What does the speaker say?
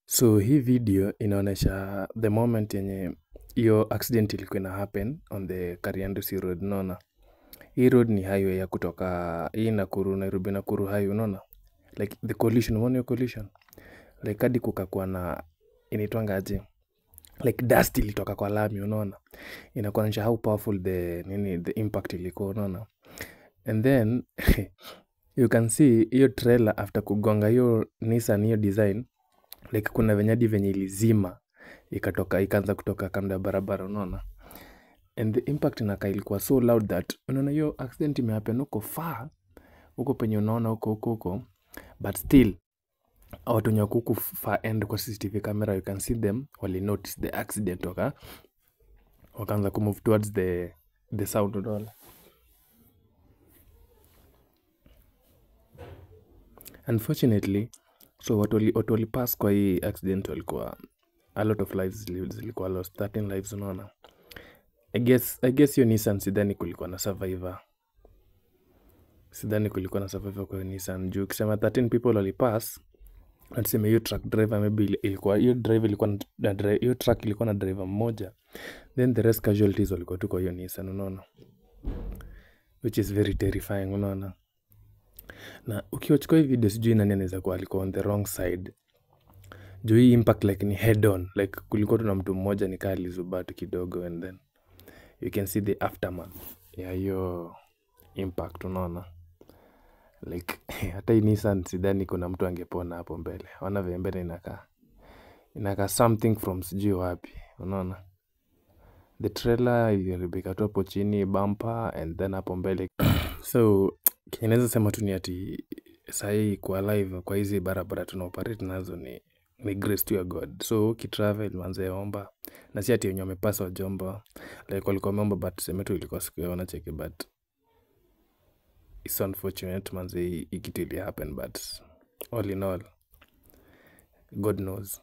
So hii video inaonesha the moment yenye hiyo accident ilikuwa ina happen on the Kariandusi road, unaona. Hii road ni highway ya kutoka hii Nakuru, Nairobi Nakuru highway, unaona. Like the collision, umeona hiyo collision? Like hadi kukakuwa na inaitwanga aje? Like dust ilitoka kwa lami, unaona. Inakuonyesha how powerful the impact ilikuwa, unaona. And then you can see hiyo trailer after kugonga hiyo Nissan hiyo design, like kuna venyadi venye ilizima ikaanza kutoka kando ya barabara, unaona. And the impact inakaa ilikuwa so loud that unaona hiyo accident imehappen huko far, huko penye unaona huko, but still watu wenye wako huku far end kwa CCTV camera, you can see them wali notice the accident, wakaanza kumove towards the sound, unaona. Unfortunately, so watu wali pass kwa hii accident walikuwa a lot of lives zilikuwa lost, 13 lives, unaona. I guess hiyo Nissan sidhani kulikuwa na survivor. Kwa Nissan juu ukisema 13 people wali pass, na tuseme hiyo truck driver maybe ilikuwa hiyo truck ilikuwa na driver mmoja, then the rest casualties walikuwa tu kwa hiyo Nissan, unaona. Which is very terrifying, unaona. Na ukiwachukua hii video sijui nani anaweza kuwa alikuwa on the wrong side. Juu hii impact like ni head on, like kulikuwa tuna mtu mmoja nikaa alizubatu kidogo, and then you can see the aftermath ya hiyo impact, unaona. Like hata hii Nissan sidhani kuna mtu angepona hapo mbele. Ona vile mbele inakaa something from sijui wapi, unaona. The trailer iliharibika tu hapo chini, bumper, and then hapo mbele. So kinaweza sema tu ni ati sahi kwa live kwa hizi barabara tunaoperate nazo ni grace to your God. So ukitravel manze omba, na si ati wenye wamepasa wajomba, like walikuwa wameomba, but sema tu ilikuwa siku ya wanacheki, but it's unfortunate manze hii kitu ili happen, but all in all God knows.